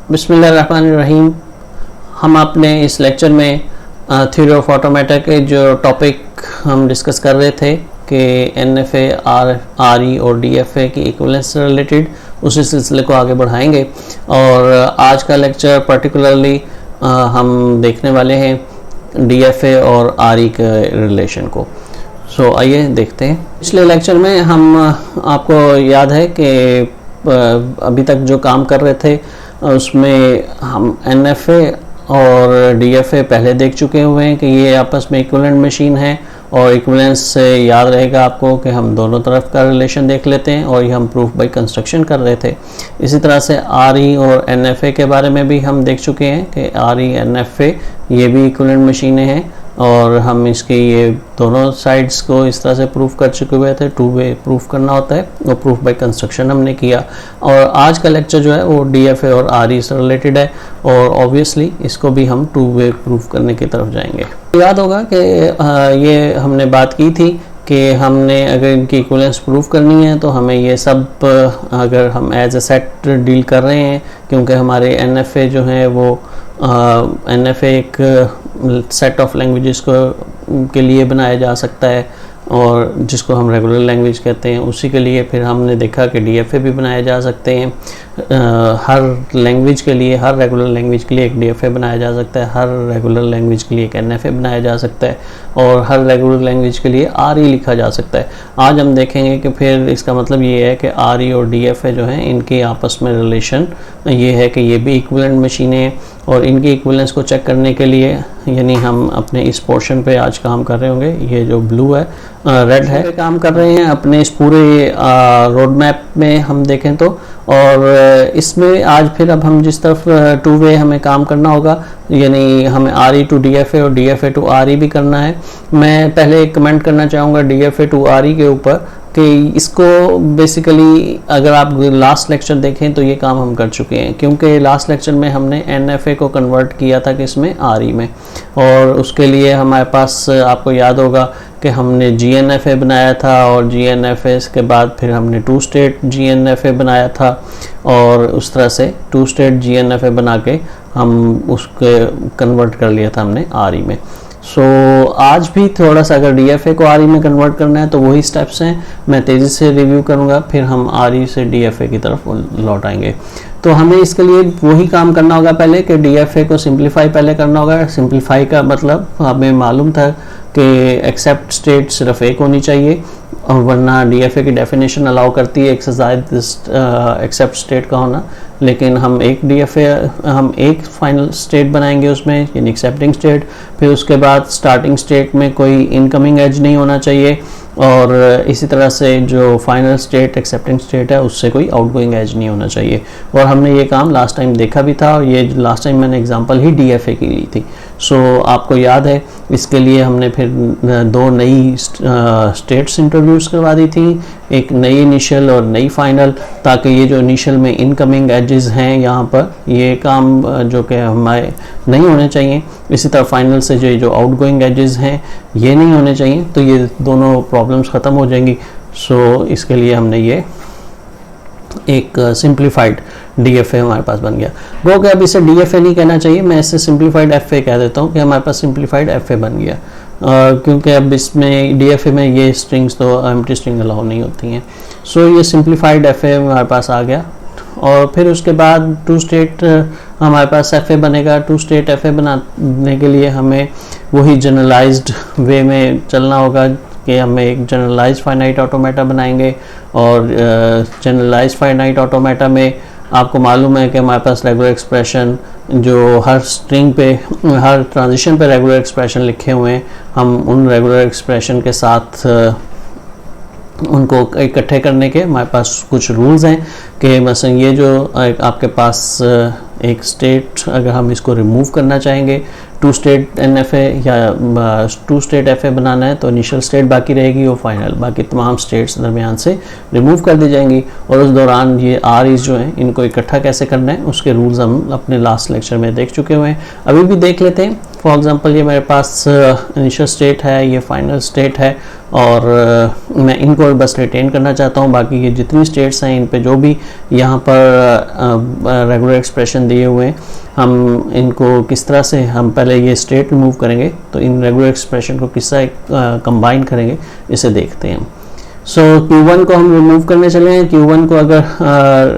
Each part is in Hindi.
बिस्मिल्लाहिर्रहमानिर्रहीम। हम अपने इस लेक्चर में थ्योरी ऑफ ऑटोमेटा के जो टॉपिक हम डिस्कस कर रहे थे कि एनएफए, आरई और डीएफए की इक्विवेलेंस से रिलेटेड, उसी सिलसिले को आगे बढ़ाएंगे। और आज का लेक्चर पर्टिकुलरली हम देखने वाले हैं डीएफए और आरई के रिलेशन को। आइए देखते हैं। पिछले लेक्चर में हम आपको याद है कि अभी तक जो काम कर रहे थे उसमें हम एनएफए और डीएफए पहले देख चुके हुए हैं कि ये आपस में इक्विवेलेंट मशीन है, और इक्विवेलेंस से याद रहेगा आपको कि हम दोनों तरफ का रिलेशन देख लेते हैं, और ये हम प्रूफ बाय कंस्ट्रक्शन कर रहे थे। इसी तरह से आरई और एनएफए के बारे में भी हम देख चुके हैं कि आरई एनएफए ये भी इक्विवेलेंट मशीनें हैं, और हम इसके ये दोनों साइड्स को इस तरह से प्रूफ कर चुके हुए थे। टू वे प्रूफ करना होता है, वो प्रूफ बाय कंस्ट्रक्शन हमने किया। और आज का लेक्चर जो है वो डीएफए और आरई से रिलेटेड है, और ऑब्वियसली इसको भी हम टू वे प्रूफ करने की तरफ जाएंगे। याद होगा कि ये हमने बात की थी कि हमने अगर इनकी इक्विवेलेंस प्रूफ करनी है तो हमें ये सब, अगर हम एज ए सेट डील कर रहे हैं, क्योंकि हमारे एनएफए जो है वो एनएफए एक सेट ऑफ लैंग्वेजेस को के लिए बनाया जा सकता है, और जिसको हम रेगुलर लैंग्वेज कहते हैं, उसी के लिए फिर हमने देखा कि डीएफए भी बनाए जा सकते हैं। हर लैंग्वेज के लिए, हर रेगुलर लैंग्वेज के लिए एक डीएफए बनाया जा सकता है, हर रेगुलर लैंग्वेज के लिए एक एनएफए बनाया जा सकता है, और हर रेगुलर लैंग्वेज के लिए आरई लिखा जा सकता है। आज हम देखेंगे कि फिर इसका मतलब ये है कि आरई और डीएफए जो हैं इनके आपस में रिलेशन ये है कि ये भी इक्विवेलेंट मशीनें हैं, और इनकी इक्विवेलेंस को चेक करने के लिए, यानी हम अपने इस पोर्शन पे आज काम कर रहे होंगे। ये जो ब्लू है, रेड है, काम कर रहे हैं अपने इस पूरे रोड मैप में हम देखें तो। और इसमें आज फिर अब हम जिस तरफ टू वे हमें काम करना होगा, यानी हमें आरई टू डीएफए और डीएफए टू आरई भी करना है। मैं पहले एक कमेंट करना चाहूँगा डीएफए टू आरई के ऊपर कि इसको बेसिकली अगर आप लास्ट लेक्चर देखें तो ये काम हम कर चुके हैं, क्योंकि लास्ट लेक्चर में हमने एनएफए को कन्वर्ट किया था किसमें, आरई में। और उसके लिए हमारे पास, आपको याद होगा कि हमने जीएनएफए बनाया था, और जीएनएफए के बाद फिर हमने टू स्टेट जीएनएफए बनाया था, और उस तरह से टू स्टेट जीएनएफए बना के हम उसके कन्वर्ट कर लिया था हमने आरई में। आज भी थोड़ा सा अगर डीएफए को आरई में कन्वर्ट करना है तो वही स्टेप्स हैं, मैं तेज़ी से रिव्यू करूंगा, फिर हम आरई से डीएफए की तरफ लौट आएंगे। तो हमें इसके लिए वही काम करना होगा पहले कि डीएफए को सिंप्लीफाई पहले करना होगा। सिंप्लीफाई का मतलब हमें मालूम था कि एक्सेप्ट स्टेट सिर्फ एक होनी चाहिए, और वरना डीएफए की डेफिनेशन अलाउ करती है एक से ज़्यादा एक्सेप्ट स्टेट का होना, लेकिन हम एक फाइनल स्टेट बनाएंगे उसमें, यानी एक्सेप्टिंग स्टेट। फिर उसके बाद स्टार्टिंग स्टेट में कोई इनकमिंग एज नहीं होना चाहिए, और इसी तरह से जो फाइनल स्टेट एक्सेप्टिंग स्टेट है उससे कोई आउटगोइंग एज नहीं होना चाहिए। और हमने ये काम लास्ट टाइम देखा भी था, और ये लास्ट टाइम मैंने एग्जांपल ही डीएफए की ली थी। आपको याद है, इसके लिए हमने फिर दो नई स्टेट्स इंट्रोड्यूस करवा दी थी, एक नई इनिशियल और नई फाइनल, ताकि ये जो इनिशियल में इनकमिंग एजेस हैं यहाँ पर, ये काम जो कि हमारे नहीं होने चाहिए। इसी तरह फाइनल से जो आउटगोइंग एजेस हैं ये नहीं होने चाहिए, तो ये दोनों प्रॉब्लम्स ख़त्म हो जाएंगी। इसके लिए हमने ये एक सिंप्लीफाइड डीएफए हमारे पास बन गया। वो कि अब इसे डीएफए नहीं कहना चाहिए, मैं इसे सिंप्लीफाइड एफए कह देता हूँ कि हमारे पास सिंप्लीफाइड एफए बन गया, क्योंकि अब इसमें डीएफए में ये स्ट्रिंग्स तो एम्प्टी स्ट्रिंग अलाउ नहीं होती हैं। ये सिंप्लीफाइड एफए हमारे पास आ गया। और फिर उसके बाद टू स्टेट हमारे पास एफए बनेगा। टू स्टेट एफए बनाने के लिए हमें वही जनरलाइज्ड वे में चलना होगा कि हमें एक जनरलाइज्ड फाइनाइट ऑटोमेटा बनाएंगे, और जनरलाइज्ड फाइनाइट ऑटोमेटा में आपको मालूम है कि हमारे पास रेगुलर एक्सप्रेशन, जो हर स्ट्रिंग पे, हर ट्रांजिशन पे रेगुलर एक्सप्रेशन लिखे हुए हैं, हम उन रेगुलर एक्सप्रेशन के साथ उनको इकट्ठे करने के हमारे पास कुछ रूल्स हैं कि मसलन ये जो आपके पास एक स्टेट, अगर हम इसको रिमूव करना चाहेंगे, टू स्टेट एनएफए या टू स्टेट एफए बनाना है, तो इनिशियल स्टेट बाकी रहेगी, वो फाइनल, बाकी तमाम स्टेट्स दरमियान से रिमूव कर दी जाएंगी। और उस दौरान ये आरईज जो हैं इनको इकट्ठा कैसे करना है उसके रूल्स हम अपने लास्ट लेक्चर में देख चुके हुए हैं, अभी भी देख लेते हैं। फॉर एग्जांपल ये मेरे पास इनिशियल स्टेट है, ये फाइनल स्टेट है, और मैं इनको बस रिटेन करना चाहता हूँ। बाकी ये जितनी स्टेट्स हैं इन पे जो भी यहाँ पर रेगुलर एक्सप्रेशन दिए हुए हैं, हम इनको किस तरह से, हम पहले ये स्टेट रिमूव करेंगे तो इन रेगुलर एक्सप्रेशन को किस तरह कंबाइन करेंगे इसे देखते हैं। सो Q1 को हम रिमूव करने चले हैं। Q1 को अगर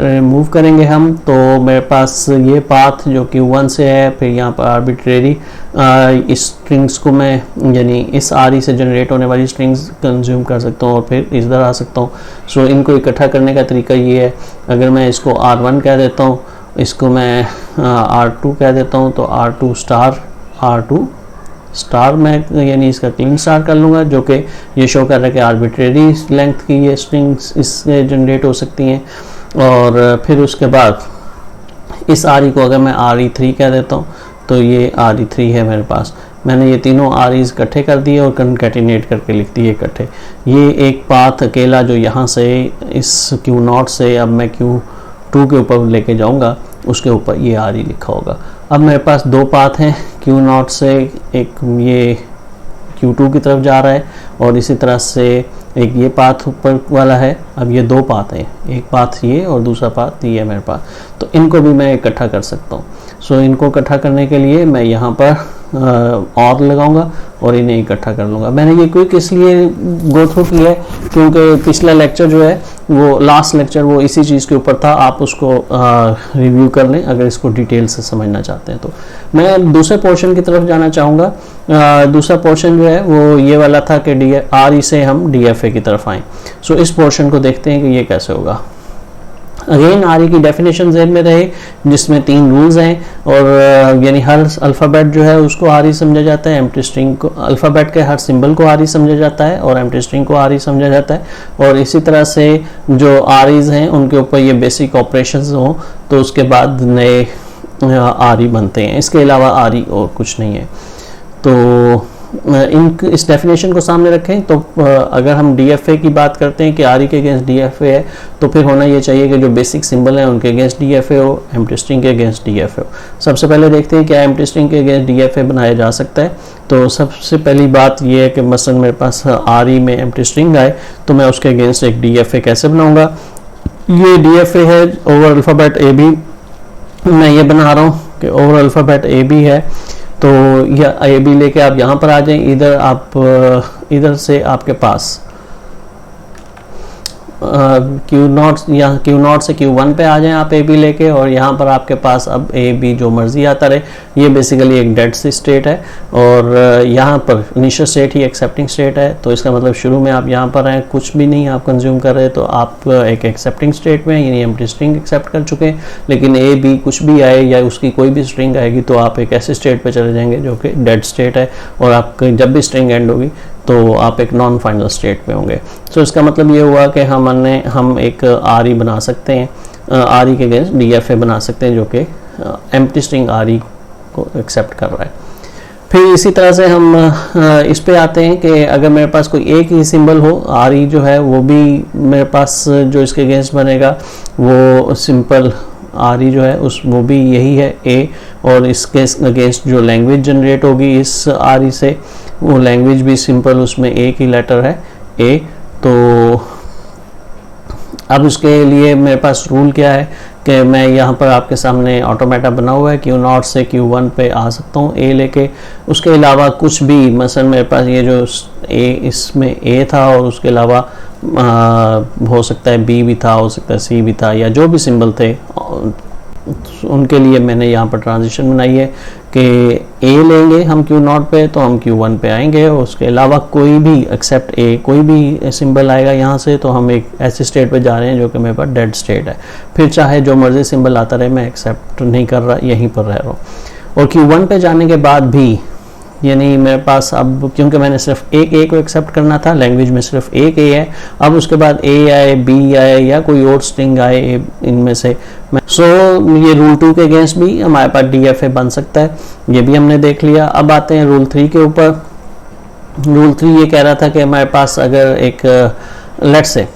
रिमूव करेंगे हम तो मेरे पास ये पाथ जो Q1 से है, फिर यहाँ पर आर्बिट्रेरी इस स्ट्रिंग्स को मैं यानी इस RE से जनरेट होने वाली स्ट्रिंग्स कंज्यूम कर सकता हूँ और फिर इधर आ सकता हूँ। सो इनको इकट्ठा करने का तरीका ये है, अगर मैं इसको R1 कह देता हूँ, इसको मैं R2 कह देता हूँ, तो R2 स्टार R2 स्टार मैं यानी इसका क्लीन स्टार कर लूँगा, जो कि ये शो कर रहा है कि आर्बिट्रेरी लेंथ की ये स्ट्रिंग्स इससे जनरेट हो सकती हैं। और फिर उसके बाद इस RE को अगर मैं RE3 कह देता हूँ तो ये RE3 है मेरे पास। मैंने ये तीनों REs इकट्ठे कर दिए और कंकैटिनेट करके लिख दिए इकट्ठे। ये एक पाथ अकेला जो यहाँ से इस Q0 से अब मैं Q2 के ऊपर लेके जाऊँगा, उसके ऊपर ये RE लिखा होगा। अब मेरे पास दो पाथ हैं, Q0 से एक ये Q2 की तरफ जा रहा है और इसी तरह से एक ये पाथ ऊपर वाला है। अब ये दो पाथ हैं, एक पाथ ये और दूसरा पाथ ये है मेरे पास, तो इनको भी मैं इकट्ठा कर सकता हूँ। सो इनको इकट्ठा करने के लिए मैं यहाँ पर और लगाऊंगा और इन्हें इकट्ठा कर लूँगा। मैंने ये क्विक इसलिए गो थ्रू किया है क्योंकि पिछला लेक्चर जो है वो लास्ट लेक्चर वो इसी चीज़ के ऊपर था, आप उसको रिव्यू कर लें अगर इसको डिटेल से समझना चाहते हैं तो। मैं दूसरे पोर्शन की तरफ जाना चाहूँगा। दूसरा पोर्शन जो है वो ये वाला था कि RE से हम DFA की तरफ आएँ। सो इस पोर्शन को देखते हैं कि ये कैसे होगा। अगेन RE की डेफिनेशन जेन में रहे जिसमें 3 रूल्स हैं और यानी हर अल्फ़ाबेट जो है उसको RE समझा जाता है, एम्प्टी स्ट्रिंग को अल्फ़ाबेट के हर सिंबल को RE समझा जाता है और एम्प्टी स्ट्रिंग को RE समझा जाता है। और इसी तरह से जो REs हैं उनके ऊपर ये बेसिक ऑपरेशंस हों तो उसके बाद नए RE बनते हैं। इसके अलावा RE और कुछ नहीं है। तो इस डेफिनेशन को सामने रखें तो अगर हम DFA की बात करते हैं कि RE के अगेंस्ट DFA है तो फिर होना ये चाहिए कि जो बेसिक सिंबल हैं उनके अगेंस्ट DFA हो, एम्प्टी स्ट्रिंग के अगेंस्ट DFA हो। सबसे पहले देखते हैं क्या एम्प्टी स्ट्रिंग के अगेंस्ट DFA बनाया जा सकता है। तो सबसे पहली बात ये है कि मसलन मेरे पास RE में एम्प्टी स्ट्रिंग आए तो मैं उसके अगेंस्ट एक DFA कैसे बनाऊँगा। ये DFA है ओवर अल्फ़ाबेट AB, मैं ये बना रहा हूँ कि ओवर अल्फ़ाबेट AB है तो यह AB लेके आप यहाँ पर आ जाएं। इधर से आपके पास Q0 या Q0 से Q1 पे आ जाएं आप AB लेके, और यहाँ पर आपके पास अब AB जो मर्जी आता रहे। ये बेसिकली एक डेड सी स्टेट है और यहाँ पर इनिशियल स्टेट ही एक्सेप्टिंग स्टेट है। तो इसका मतलब शुरू में आप यहाँ पर हैं, कुछ भी नहीं आप कंज्यूम कर रहे तो आप एक एक्सेप्टिंग स्टेट में यानी एम्प्टी स्ट्रिंग एक्सेप्ट कर चुके हैं। लेकिन AB कुछ भी आए या उसकी कोई भी स्ट्रिंग आएगी तो आप एक ऐसे स्टेट पर चले जाएंगे जो कि डेड स्टेट है और आपकी जब भी स्ट्रिंग एंड होगी तो आप एक नॉन फाइनल स्टेट में होंगे। सो इसका मतलब ये हुआ कि हम एक RE बना सकते हैं, RE के अगेंस्ट DFA बना सकते हैं जो कि एम्प्टी स्ट्रिंग RE को एक्सेप्ट कर रहा है। फिर इसी तरह से हम इस पे आते हैं कि अगर मेरे पास कोई एक ही सिंबल हो, RE जो है वो भी मेरे पास जो इसके अगेंस्ट बनेगा वो सिंपल RE जो है वो भी यही है A, और इसके अगेंस्ट जो लैंग्वेज जनरेट होगी इस RE से वो लैंग्वेज भी सिंपल, उसमें एक ही लेटर है A। तो अब उसके लिए मेरे पास रूल क्या है कि मैं यहाँ पर आपके सामने ऑटोमेटा बना हुआ है, Q0 से Q1 पे आ सकता हूँ A लेके। उसके अलावा कुछ भी मसलन मेरे पास ये जो A इसमें A था और उसके अलावा हो सकता है B भी था, हो सकता है C भी था, या जो भी सिंबल थे उनके लिए मैंने यहाँ पर ट्रांजिशन बनाई है कि A लेंगे हम Q0 पे तो हम Q1 पे आएंगे, और उसके अलावा कोई भी एक्सेप्ट A कोई भी सिंबल आएगा यहाँ से तो हम एक ऐसे स्टेट पे जा रहे हैं जो कि मेरे पास डेड स्टेट है। फिर चाहे जो मर्जी सिंबल आता रहे मैं एक्सेप्ट नहीं कर रहा, यहीं पर रह रहा हूँ। और Q1 पे जाने के बाद भी यानी मेरे पास अब क्योंकि मैंने सिर्फ एक A को एक्सेप्ट करना था, लैंग्वेज में सिर्फ एक A है, अब उसके बाद A आए B आए या कोई और स्ट्रिंग आए इनमें से सो ये रूल 2 के अगेंस्ट भी हमारे पास DFA बन सकता है, ये भी हमने देख लिया। अब आते हैं रूल 3 के ऊपर। रूल 3 ये कह रहा था कि हमारे पास अगर एक लेट्स से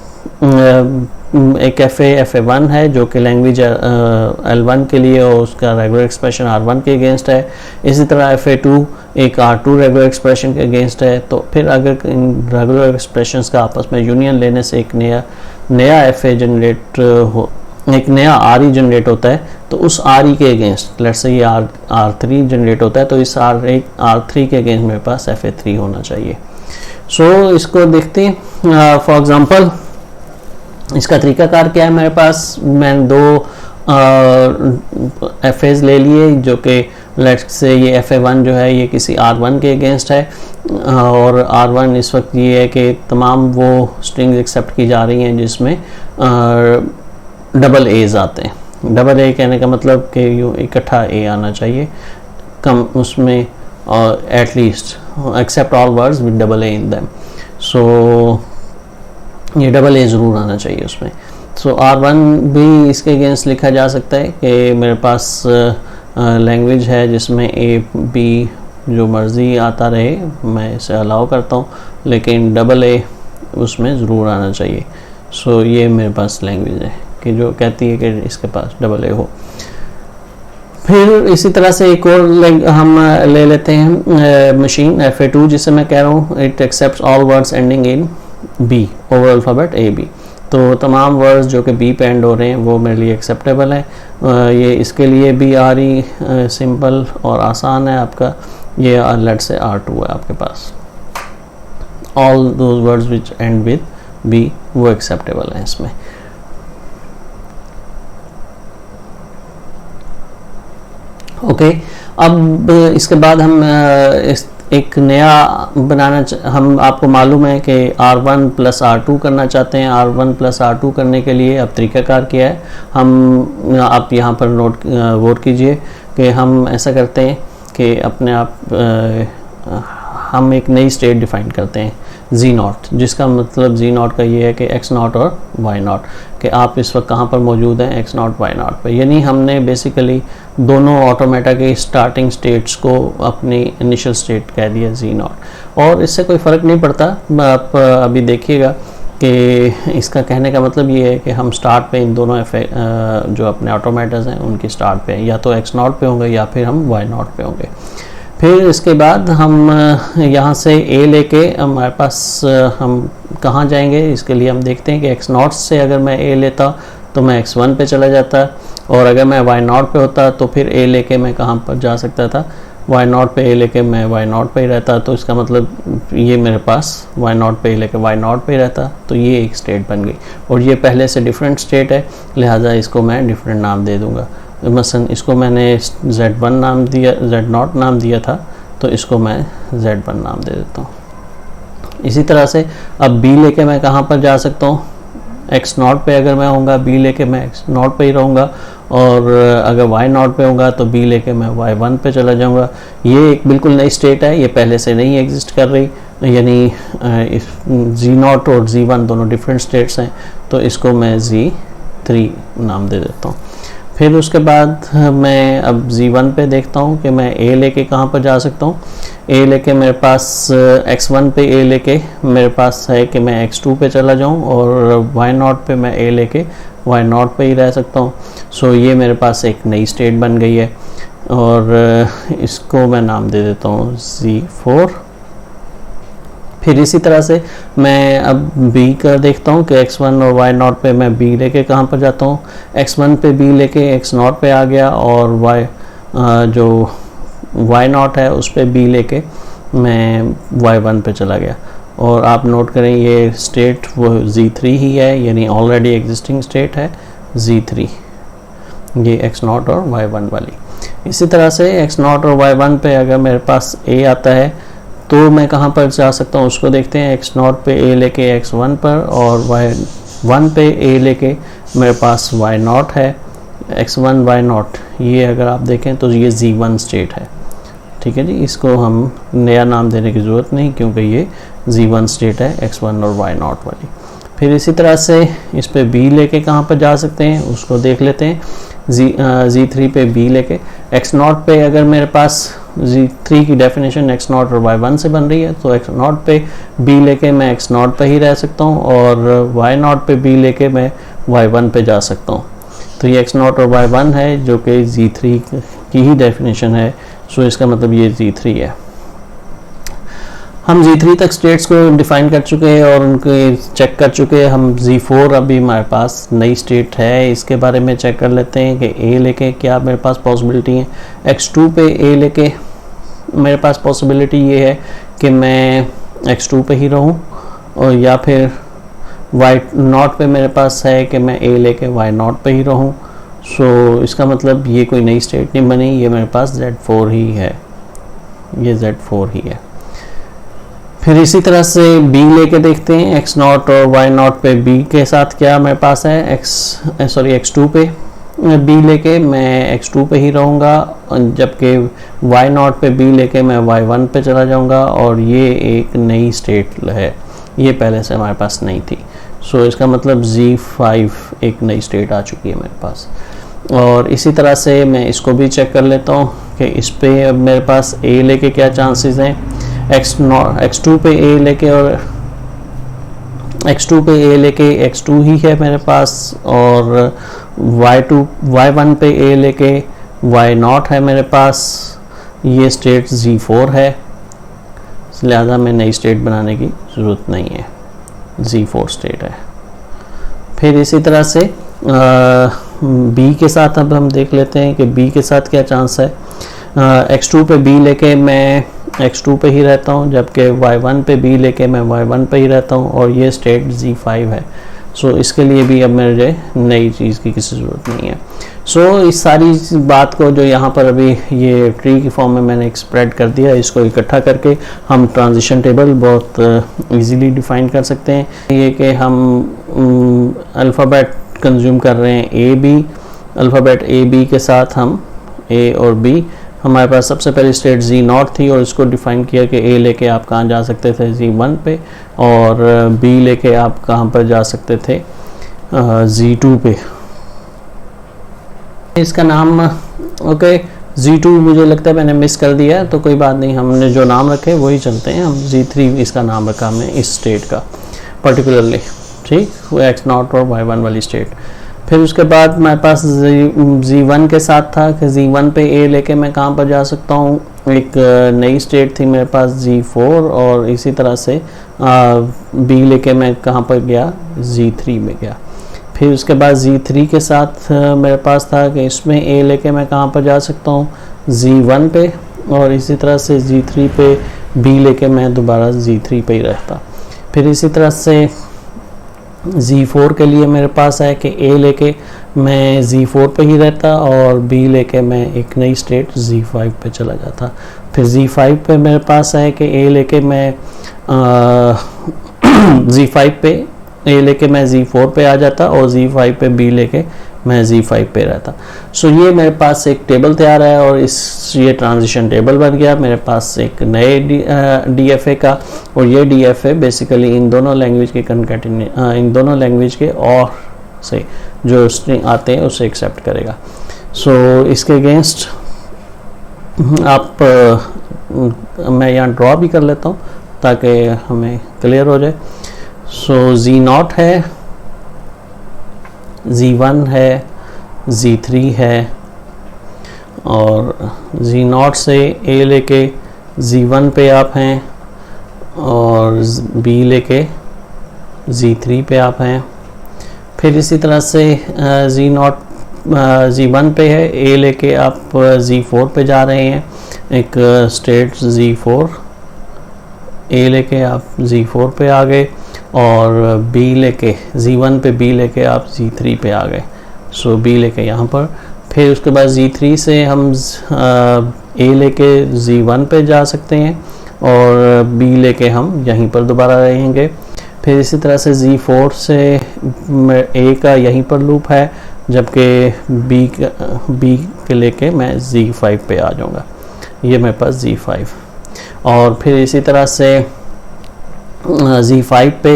एक FA1 है जो कि लैंग्वेज L1 के लिए और उसका रेगुलर एक्सप्रेशन R1 के अगेंस्ट है। इसी तरह FA2 एक R2 रेगुलर एक्सप्रेशन के अगेंस्ट है। तो फिर अगर इन रेगुलर एक्सप्रेशंस का आपस में यूनियन लेने से एक नया FA जनरेट हो, एक नया RE जनरेट होता है, तो उस RE के अगेंस्ट, लेट्स से ये R3 जनरेट होता है, तो इस R3 के अगेंस्ट मेरे पास FA3 होना चाहिए। सो इसको देखते हैं। फॉर एग्जांपल इसका तरीकाकार क्या है, मेरे पास मैंने दो FAs ले लिए, जो कि लेट्स से ये FA1 जो है ये किसी R1 के अगेंस्ट है, और R1 इस वक्त ये है कि तमाम वो स्ट्रिंग्स एक्सेप्ट की जा रही हैं जिसमें डबल A's आते हैं। डबल A कहने का मतलब कि यूँ इकट्ठा A आना चाहिए कम उसमें, और at least accept all words with double A in them. So ये डबल A ज़रूर आना चाहिए उसमें। सो R1 भी इसके अगेंस्ट लिखा जा सकता है कि मेरे पास लैंग्वेज है जिसमें A B जो मर्ज़ी आता रहे, मैं इसे अलाउ करता हूँ, लेकिन डबल A उसमें ज़रूर आना चाहिए। सो ये मेरे पास लैंग्वेज है कि जो कहती है कि इसके पास डबल A हो। फिर इसी तरह से एक और हम ले लेते हैं मशीन FA2, जिसे मैं कह रहा हूँ it accepts all words ending in B over alphabet AB। तो तमाम वर्ड्स जो कि B पे एंड हो रहे हैं वो मेरे लिए एक्सेप्टेबल है। ये इसके लिए भी RE सिंपल और आसान है आपका। ये लेट्स से R2 है आपके पास, all those words which end with B वो एक्सेप्टेबल है इसमें। ओके, अब इसके बाद हम एक नया हम आपको मालूम है कि R1 प्लस R2 करना चाहते हैं। R1 प्लस R2 करने के लिए अब तरीकाकार क्या है, आप यहाँ पर नोट कीजिए कि हम ऐसा करते हैं कि अपने आप हम एक नई स्टेट डिफाइन करते हैं Z0, जिसका मतलब Z0 का ये है कि X0 और Y0, कि आप इस वक्त कहाँ पर मौजूद हैं, X0 Y0 पे। यानी हमने बेसिकली दोनों ऑटोमेटा के स्टार्टिंग स्टेट्स को अपनी इनिशियल स्टेट कह दिया Z0, और इससे कोई फ़र्क नहीं पड़ता। आप अभी देखिएगा कि इसका कहने का मतलब ये है कि हम स्टार्ट पे इन दोनों जो अपने ऑटोमेटास हैं उनकी स्टार्ट पे या तो X0 पे होंगे या फिर हम Y0 पे होंगे। फिर इसके बाद हम यहाँ से A लेके हमारे पास हम कहाँ जाएंगे, इसके लिए हम देखते हैं कि X0 से अगर मैं A लेता तो मैं X1 पे चला जाता, और अगर मैं Y0 पे होता तो फिर A लेके मैं कहाँ पर जा सकता था, Y0 पे A लेके मैं Y0 पे ही रहता। तो इसका मतलब ये मेरे पास Y0 पे A लेके Y0 पे ही रहता, तो ये एक स्टेट बन गई। और ये पहले से डिफरेंट स्टेट है, लिहाजा इसको मैं डिफरेंट नाम दे दूँगा। मसलन इसको मैंने Z1 नाम दिया, Z0 नाम दिया था, तो इसको मैं Z1 नाम दे देता हूँ। इसी तरह से अब B लेके मैं कहाँ पर जा सकता हूँ, X0 पे अगर मैं होऊंगा B लेके मैं X0 पे ही रहूँगा, और अगर Y0 पे होऊंगा तो B लेके मैं Y1 पे चला जाऊँगा। ये एक बिल्कुल नई स्टेट है, ये पहले से नहीं एग्जिस्ट कर रही, यानी Z0 और Z1 दोनों डिफरेंट स्टेट्स हैं, तो इसको मैं Z3 नाम दे देता हूँ। फिर उसके बाद मैं अब Z1 पे देखता हूँ कि मैं A लेके कहाँ पर जा सकता हूँ। A लेके मेरे पास X1 पे A लेके मेरे पास है कि मैं X2 पे चला जाऊँ, और Y0 पे मैं A लेके Y0 पे ही रह सकता हूँ। सो ये मेरे पास एक नई स्टेट बन गई है, और इसको मैं नाम दे देता हूँ Z4। फिर इसी तरह से मैं अब B का देखता हूँ कि X1 और Y0 पे मैं B लेके कहाँ पर जाता हूँ। X1 पे B लेके X0 पे आ गया, और जो Y0 है उस पे B लेके मैं Y1 पे चला गया। और आप नोट करें ये स्टेट वो Z3 ही है, यानी ऑलरेडी एग्जिस्टिंग स्टेट है Z3, ये X0 और Y1 वाली। इसी तरह से X0 और Y1 पे अगर मेरे पास A आता है तो मैं कहाँ पर जा सकता हूँ, उसको देखते हैं। X0 पे A लेके X1 पर, और Y1 पे A लेके मेरे पास Y0 है। X1 Y0 ये अगर आप देखें तो ये Z1 स्टेट है, ठीक है जी। इसको हम नया नाम देने की ज़रूरत नहीं, क्योंकि ये Z1 स्टेट है X1 और Y0 वाली। फिर इसी तरह से इस पे B लेके कहाँ पर जा सकते हैं, उसको देख लेते हैं। Z3 पे B लेके X0 पे अगर मेरे पास Z3 की डेफिनेशन X0 और Y1 से बन रही है, तो X0 पे B लेके मैं X0 पे ही रह सकता हूँ, और Y0 पे B लेके मैं y1 पे जा सकता हूँ। तो ये x0 और y1 है जो कि z3 की ही डेफिनेशन है। सो इसका मतलब ये z3 है। हम z3 तक स्टेट्स को डिफाइन कर चुके हैं और उनके चेक कर चुके हैं। हम z4 अभी हमारे पास नई स्टेट है, इसके बारे में चेक कर लेते हैं कि a लेके क्या मेरे पास पॉसिबिलिटी है। x2 पे a लेके मेरे पास पॉसिबिलिटी ये है कि मैं x2 पे ही रहूं, और या फिर y0 पे मेरे पास है कि मैं a लेके y0 पे ही रहूं। सो इसका मतलब ये कोई नई स्टेट नहीं बनी, ये मेरे पास z4 ही है, ये z4 ही है। फिर इसी तरह से b लेके देखते हैं, x0 और y0 पे b के साथ क्या मेरे पास है, x2 पे b लेके मैं x2 पे ही रहूँगा, जबकि y0 पे b लेके मैं y1 पे चला जाऊँगा, और ये एक नई स्टेट है, ये पहले से हमारे पास नहीं थी। सो इसका मतलब z5 एक नई स्टेट आ चुकी है मेरे पास। और इसी तरह से मैं इसको भी चेक कर लेता हूँ कि इस पे अब मेरे पास a लेके क्या चांसेस हैं। x2 पे a लेके और x2 पे a लेके x2 ही है मेरे पास, और y1 पे a लेके y0 है मेरे पास। ये स्टेट z4 है, लिहाजा में नई स्टेट बनाने की ज़रूरत नहीं है, z4 स्टेट है। फिर इसी तरह से b के साथ अब हम देख लेते हैं कि b के साथ क्या चांस है। x2 पे b लेके मैं x2 पे ही रहता हूँ, जबकि y1 पे b लेके मैं y1 पे ही रहता हूँ, और ये स्टेट z5 है। सो इसके लिए भी अब मुझे नई चीज़ की किसी ज़रूरत नहीं है। सो इस सारी बात को जो यहाँ पर अभी ये ट्री की फॉर्म में मैंने एक्सप्रेड कर दिया, इसको इकट्ठा करके हम ट्रांजिशन टेबल बहुत इजीली डिफाइन कर सकते हैं। ये कि हम अल्फ़ाबेट कंज्यूम कर रहे हैं A B, alphabet A B के साथ हम ए और बी, हमारे पास सबसे पहली स्टेट z0 थी, और इसको डिफाइन किया कि a लेके आप कहाँ जा सकते थे, z1 पे, और b लेके आप कहाँ पर जा सकते थे, z2 पे। इसका नाम ओके z2 मुझे लगता है मैंने मिस कर दिया है, तो कोई बात नहीं, हमने जो नाम रखे वही चलते हैं। हम z3 इसका नाम रखा हमने इस स्टेट का पर्टिकुलरली, ठीक, वो x0 और y1 वाली स्टेट। फिर उसके बाद मेरे पास z1 के साथ था कि z1 पे a लेके मैं कहाँ पर जा सकता हूँ, एक नई स्टेट थी मेरे पास z4, और इसी तरह से b लेके मैं कहाँ पर गया, z3 में गया। फिर उसके बाद z3 के साथ मेरे पास था कि इसमें a लेके मैं कहाँ पर जा सकता हूँ, z1 पे, और इसी तरह से z3 पे b लेके मैं दोबारा z3 पे ही रहता। फिर इसी तरह से z4 के लिए मेरे पास है कि a लेके मैं z4 पे ही रहता, और b लेके मैं एक नई स्टेट z5 पे चला जाता। फिर z5 पे मेरे पास है कि a लेके मैं z5 पे a लेके मैं z4 पे आ जाता, और z5 पे b लेके मैं z5 पे रहता। सो ये मेरे पास एक टेबल तैयार है, और ये ट्रांजिशन टेबल बन गया मेरे पास एक नए DFA का, और ये DFA बेसिकली इन दोनों लैंग्वेज के इन दोनों लैंग्वेज के और से जो स्ट्रिंग आते हैं उसे एक्सेप्ट करेगा। सो इसके अगेंस्ट आप मैं यहाँ ड्रॉ भी कर लेता हूँ ताकि हमें क्लियर हो जाए। सो z0 है, z1 है, z3 है, और z0 से a लेके z1 पे आप हैं, और b लेके z3 पे आप हैं। फिर इसी तरह से z1 पे है, a लेके आप z4 पे जा रहे हैं, एक स्टेट z4, a लेके आप z4 पे आ गए, और b लेके z1 पे b लेके आप z3 पे आ गए। सो b लेके यहाँ पर। फिर उसके बाद z3 से हम a लेके z1 पे जा सकते हैं, और b लेके हम यहीं पर दोबारा रहेंगे। फिर इसी तरह से z4 से a का यहीं पर लूप है, जबकि b के लेके मैं z5 पे आ जाऊँगा। ये मेरे पास z5, और फिर इसी तरह से z5 पे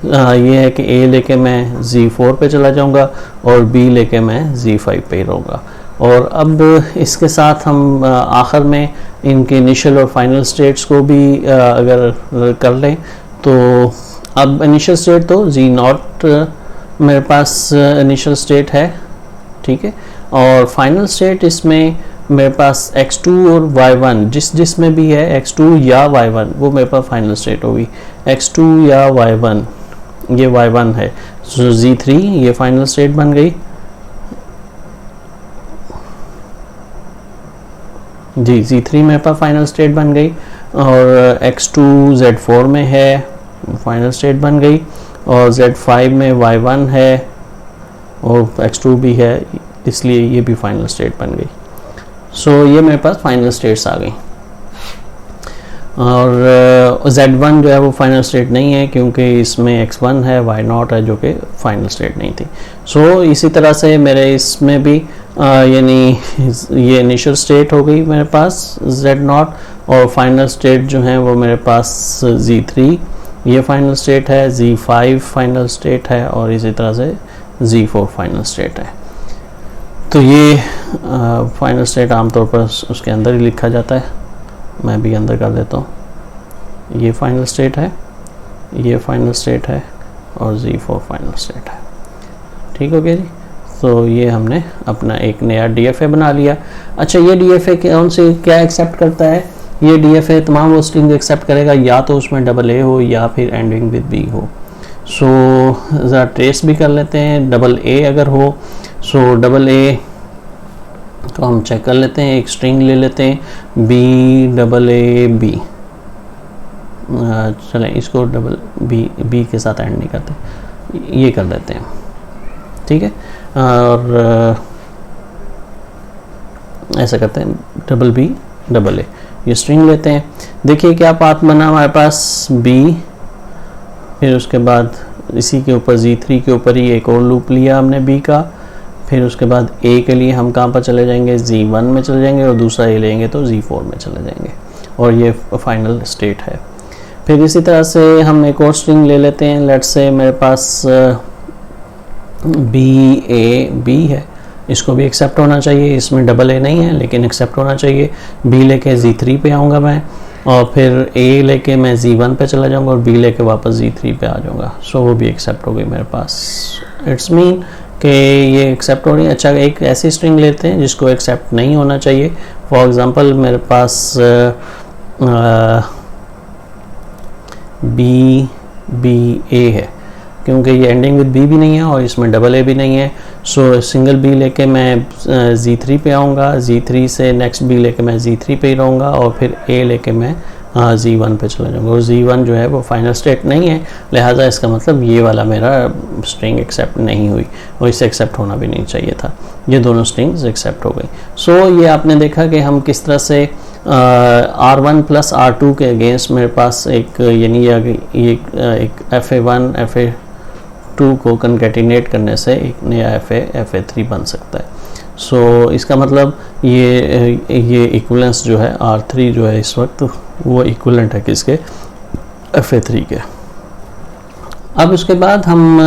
ये है कि a लेके मैं z4 पे चला जाऊंगा, और b लेके मैं z5 पे ही रहूँगा। और अब इसके साथ हम आखिर में इनके इनिशियल और फाइनल स्टेट्स को भी अगर कर लें, तो अब इनिशियल स्टेट तो z0 मेरे पास इनिशियल स्टेट है, ठीक है, और फाइनल स्टेट इसमें मेरे पास x2 और y1 जिसमें भी है x2 या y1 वो मेरे पास फाइनल स्टेट होगी। x2 या y1, ये y1 है, सो z3 ये फाइनल स्टेट बन गई जी, z3 मेरे पास फाइनल स्टेट बन गई, और x2 z4 में है, फाइनल स्टेट बन गई, और z5 में y1 है और x2 भी है, इसलिए ये भी फाइनल स्टेट बन गई। सो ये मेरे पास फाइनल स्टेट्स आ गई। और z1 जो है वो फाइनल स्टेट नहीं है क्योंकि इसमें x1 है, y0 है जो कि फाइनल स्टेट नहीं थी। सो इसी तरह से मेरे इसमें भी यानी ये इनिशियल स्टेट हो गई मेरे पास z0, और फाइनल स्टेट जो है वो मेरे पास z3 ये फाइनल स्टेट है, z5 फाइनल स्टेट है, और इसी तरह से z4 फाइनल स्टेट है। तो ये फाइनल स्टेट आमतौर पर उसके अंदर ही लिखा जाता है, मैं भी अंदर कर देता हूँ। ये फाइनल स्टेट है, ये फाइनल स्टेट है, और z4 फाइनल स्टेट है। ठीक हो गया जी। तो ये हमने अपना एक नया DFA बना लिया। अच्छा, ये DFA कौन से क्या एक्सेप्ट करता है? ये DFA तमाम वो स्ट्रिंग एक्सेप्ट करेगा, या तो उसमें AA हो या फिर एंडिंग विद B हो। सो ज़रा ट्रेस भी कर लेते हैं। AA अगर हो, सो AA तो हम चेक कर लेते हैं, एक स्ट्रिंग ले लेते हैं BAAB। चलें इसको B के साथ एंड नहीं करते, ये कर देते हैं, ठीक है। और ऐसा करते हैं BBAA, ये स्ट्रिंग लेते हैं। देखिए क्या पाथ बना हमारे पास B, फिर उसके बाद इसी के ऊपर Z3 के ऊपर ही एक और लूप लिया हमने B का, फिर उसके बाद A के लिए हम कहाँ पर चले जाएंगे, Z1 में चले जाएंगे, और दूसरा A लेंगे तो Z4 में चले जाएंगे, और ये फाइनल स्टेट है। फिर इसी तरह से हम एक और स्ट्रिंग ले लेते हैं। लेट्स से मेरे पास BAB है, इसको भी एक्सेप्ट होना चाहिए, इसमें AA नहीं है लेकिन एक्सेप्ट होना चाहिए। B लेके Z3 पे आऊँगा मैं, और फिर A लेके मैं Z1 पे चला जाऊँगा, और B लेके वापस Z3 पे आ जाऊँगा। सो वो भी एक्सेप्ट हो गई मेरे पास। इट्स मीन कि ये एक्सेप्ट हो रही है। अच्छा, एक ऐसी स्ट्रिंग लेते हैं जिसको एक्सेप्ट नहीं होना चाहिए। फॉर एग्ज़ाम्पल मेरे पास BBA है, क्योंकि ये एंडिंग विद B भी नहीं है और इसमें AA भी नहीं है। सो सिंगल B लेके मैं Z3 पे आऊँगा, Z3 से नेक्स्ट B लेके मैं Z3 पे ही रहूँगा, और फिर A लेके मैं Z1 पे चला जाऊँगा। और Z1 जो है वो फाइनल स्टेट नहीं है, लिहाजा इसका मतलब ये वाला मेरा स्ट्रिंग एक्सेप्ट नहीं हुई, और इसे एक्सेप्ट होना भी नहीं चाहिए था। ये दोनों स्ट्रिंग्स एक्सेप्ट हो गई। सो ये आपने देखा कि हम किस तरह से R1 प्लस R2 के अगेंस्ट मेरे पास एक यानी एक FA1 FA2 को कंकैटिनेट करने से एक नया FA3 बन सकता है। सो इसका मतलब ये इक्विवेलेंस जो है R3 जो है इस वक्त वो इक्विवेलेंट है किसके, FA3 के। अब उसके बाद हम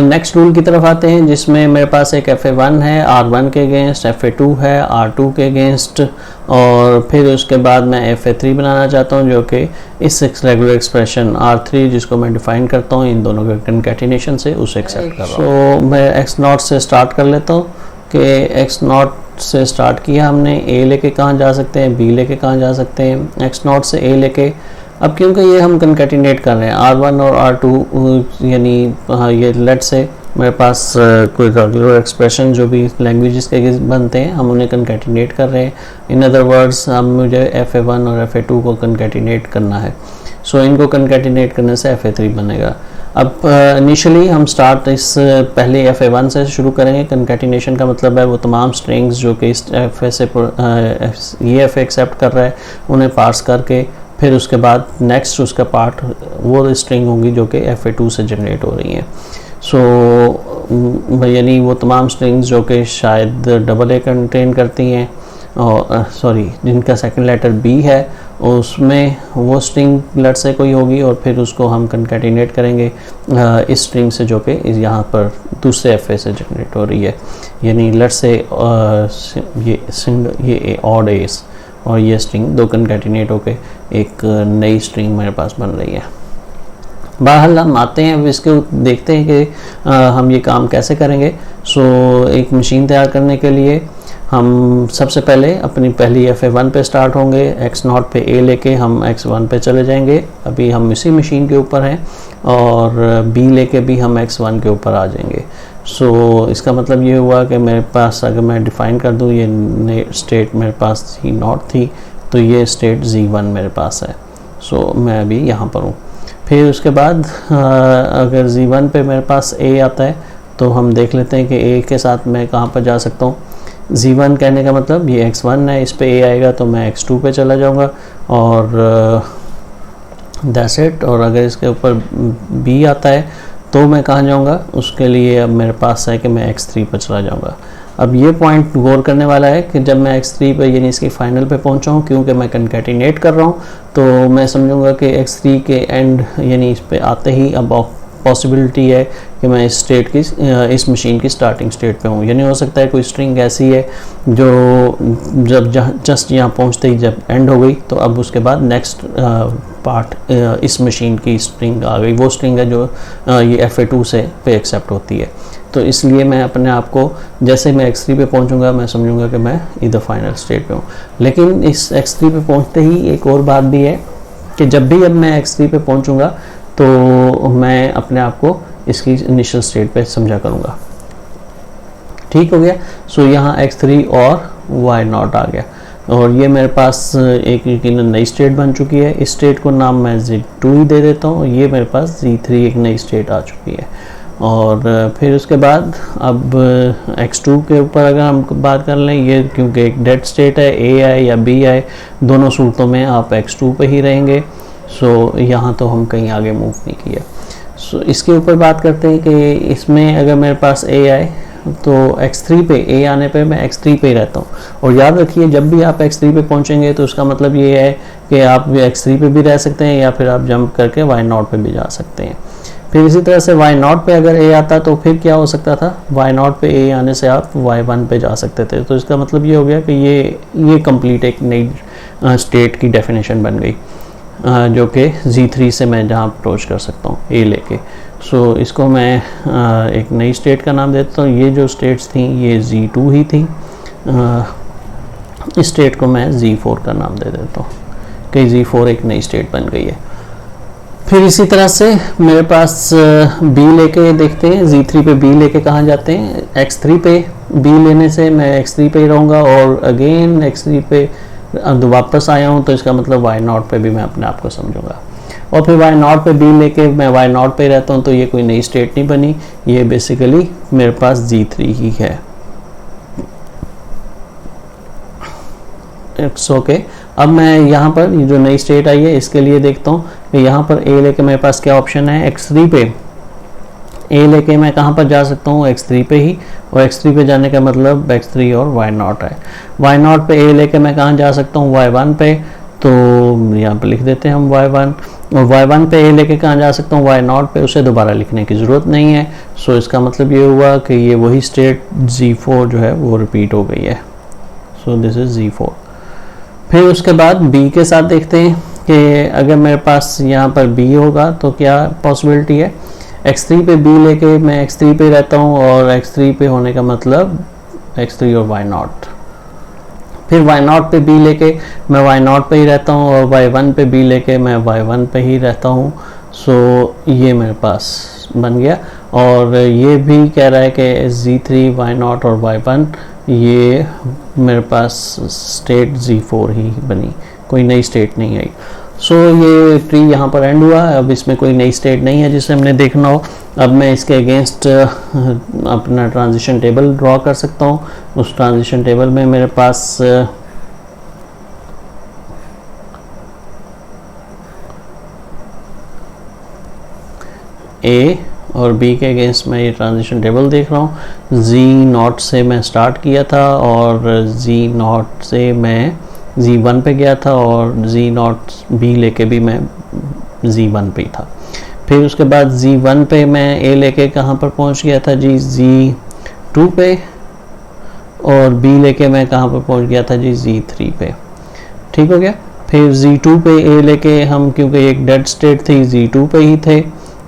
नेक्स्ट रूल की तरफ आते हैं, जिसमें मेरे पास एक FA1 है R1 के अगेंस्ट, FA2 है R2 के अगेंस्ट, और फिर उसके बाद मैं FA3 बनाना चाहता हूं जो कि इस रेगुलर एक्सप्रेशन R3 जिसको मैं डिफाइन करता हूं इन दोनों के कंकैटिनेशन से उसे एक्सेप्ट कर रहा हूँ। सो मैं x0 से स्टार्ट कर लेता हूँ कि x0 से स्टार्ट किया हमने, A लेके कहाँ जा सकते हैं, B लेके कहाँ जा सकते हैं, x0 से A लेके। अब क्योंकि ये हम कंकैटिनेट कर रहे हैं R1 और R2, यानी ये लेट से मेरे पास कोई रेगुलर एक्सप्रेशन जो भी लैंग्वेजेस के बनते हैं हम उन्हें कंकैटिनेट कर रहे हैं। इन अदर वर्ड्स हम मुझे FA1 और FA2 को कंकैटिनेट करना है। सो इनको कंकैटिनेट करने से FA3 बनेगा। अब इनिशियली हम स्टार्ट इस पहले FA1 से शुरू करेंगे। कंकैटिनेशन का मतलब है वो तमाम स्ट्रिंग्स जो कि इस FA से ये FA एक्सेप्ट कर रहा है उन्हें पार्स करके फिर उसके बाद नेक्स्ट उसका पार्ट वो स्ट्रिंग होंगी जो कि FA2 से जनरेट हो रही हैं। सो यानी वो तमाम स्ट्रिंग्स जो कि शायद AA कंटेन करती हैं और सॉरी जिनका सेकंड लेटर B है उसमें वो स्ट्रिंग लेट से कोई होगी और फिर उसको हम कंकैटिनेट करेंगे इस स्ट्रिंग से जो कि यहाँ पर दूसरे FA से जनरेट हो रही है। यानी लेट से ये ऑड एस और ये स्ट्रिंग दो कंकैटिनेट होके एक नई स्ट्रिंग मेरे पास बन रही है। बहरहाल हम आते हैं, अब इसके देखते हैं कि हम ये काम कैसे करेंगे। सो एक मशीन तैयार करने के लिए हम सबसे पहले अपनी पहली FA1 पे स्टार्ट होंगे, x0 पे A लेके हम x1 पे चले जाएंगे। अभी हम इसी मशीन के ऊपर हैं और B लेके भी हम x1 के ऊपर आ जाएंगे। सो इसका मतलब ये हुआ कि मेरे पास, अगर मैं डिफ़ाइन कर दूँ, ये स्टेट मेरे पास Z0 थी, तो ये स्टेट Z1 मेरे पास है। सो मैं अभी यहाँ पर हूँ। फिर उसके बाद अगर Z1 पे मेरे पास A आता है तो हम देख लेते हैं कि A के साथ मैं कहाँ पर जा सकता हूँ। Z1 कहने का मतलब ये x1 है, इस पे A आएगा तो मैं x2 पे चला जाऊँगा और दैट्स इट। और अगर इसके ऊपर B आता है तो मैं कहाँ जाऊँगा, उसके लिए अब मेरे पास है कि मैं x3 पर चला जाऊँगा। अब ये पॉइंट गौर करने वाला है कि जब मैं x3 पे यानी इसकी फाइनल पे पहुँचा हूँ, क्योंकि मैं कंकैटिनेट कर रहा हूँ, तो मैं समझूंगा कि x3 के एंड यानी इस पे आते ही अब पॉसिबिलिटी है कि मैं इस स्टेट की, इस मशीन की स्टार्टिंग स्टेट पे हूँ। यानी हो सकता है कोई स्ट्रिंग ऐसी है जो जब जस्ट यहाँ पहुँचते ही जब एंड हो गई, तो अब उसके बाद नेक्स्ट पार्ट इस मशीन की स्ट्रिंग आ गई, वो स्ट्रिंग है जो ये FA2 से पे एक्सेप्ट होती है। तो इसलिए मैं अपने आप को, जैसे मैं x3 पे पहुंचूंगा, मैं समझूंगा कि मैं इधर फाइनल स्टेट पे हूँ। लेकिन इस x3 पे पहुंचते ही एक और बात भी है कि जब भी अब मैं x3 पे पहुंचूंगा तो मैं अपने आप को इसकी इनिशियल स्टेट पे समझा करूँगा। ठीक हो गया। सो यहाँ x3 और y0 आ गया और ये मेरे पास एक यकीनन नई स्टेट बन चुकी है। इस स्टेट को नाम मैं Z2 ही दे देता हूँ। ये मेरे पास Z3 एक नई स्टेट आ चुकी है। और फिर उसके बाद अब x2 के ऊपर अगर हम बात कर लें, ये क्योंकि एक डेड स्टेट है, A आए या B आए, दोनों सूरतों में आप x2 पे ही रहेंगे। सो यहाँ तो हम कहीं आगे मूव नहीं किया। सो इसके ऊपर बात करते हैं कि इसमें अगर मेरे पास A आए तो x3 पे, A आने पे मैं x3 पे ही रहता हूँ। और याद रखिए, जब भी आप x3 पे पहुँचेंगे तो उसका मतलब ये है कि आप x3 पे भी रह सकते हैं या फिर आप जंप करके y0 पे भी जा सकते हैं। फिर इसी तरह से y0 पे अगर A आता तो फिर क्या हो सकता था, y0 पे A आने से आप y1 पे जा सकते थे। तो इसका मतलब ये हो गया कि ये कंप्लीट एक नई स्टेट की डेफिनेशन बन गई, जो कि Z3 से मैं जहाँ अप्रोच कर सकता हूँ A लेके। सो इसको मैं एक नई स्टेट का नाम देता हूँ। ये जो स्टेट्स थी ये Z2 ही थी। इस स्टेट को मैं Z4 का नाम दे देता हूँ कि Z4 एक नई स्टेट बन गई है। फिर इसी तरह से मेरे पास B लेके देखते हैं, Z3 पे B लेके कहाँ जाते हैं। x3 पे B लेने से मैं x3 पे ही रहूँगा और अगेन x3 पे वापस आया हूँ, तो इसका मतलब y0 पे भी मैं अपने आप को समझूंगा। और फिर y0 पे B लेके मैं y0 पे रहता हूँ, तो ये कोई नई स्टेट नहीं बनी, ये बेसिकली मेरे पास Z3 ही है। It's okay. अब मैं यहाँ पर ये जो नई स्टेट आई है इसके लिए देखता हूँ कि यहाँ पर A लेके मेरे पास क्या ऑप्शन है। x3 पे A लेके मैं कहाँ पर जा सकता हूँ, x3 पे ही। और x3 पे जाने का मतलब x3 और y0 है। y0 पे A लेके मैं कहाँ जा सकता हूँ, y1 पे। तो यहाँ पे लिख देते हैं हम y1। और y1 पे A लेके कहाँ जा सकता हूँ, y0 पे। उसे दोबारा लिखने की ज़रूरत नहीं है। सो इसका मतलब ये हुआ कि ये वही स्टेट Z4 जो है वो रिपीट हो गई है। So this is Z4। फिर उसके बाद B के साथ देखते हैं कि अगर मेरे पास यहाँ पर B होगा तो क्या पॉसिबिलिटी है। x3 पे B लेके मैं x3 पे रहता हूँ और x3 पे होने का मतलब x3 और y0। फिर y0 पे B लेके मैं y0 पे ही रहता हूँ और y1 पे B लेके मैं y1 पे ही रहता हूँ। सो ये मेरे पास बन गया। और ये भी कह रहा है कि Z3, y0 और y1 ये मेरे पास स्टेट Z4 ही बनी, कोई नई स्टेट नहीं आई। सो ये ट्री यहाँ पर एंड हुआ। अब इसमें कोई नई स्टेट नहीं है जिसे हमने देखना हो। अब मैं इसके अगेंस्ट अपना ट्रांजिशन टेबल ड्रॉ कर सकता हूँ। उस ट्रांजिशन टेबल में मेरे पास A और B के अगेंस्ट मैं ये ट्रांजिशन टेबल देख रहा हूँ। Z0 से मैं स्टार्ट किया था और Z0 से मैं Z1 पे गया था और Z0 B लेके भी मैं Z1 पे ही था। फिर उसके बाद Z1 पे मैं A लेके कहाँ पर पहुँच गया था जी, Z2 पे। और B लेके मैं कहाँ पर पहुँच गया था जी, Z3 पे। ठीक हो गया। फिर Z2 पे A लेके हम, क्योंकि एक डेड स्टेट थी, Z2 पे ही थे।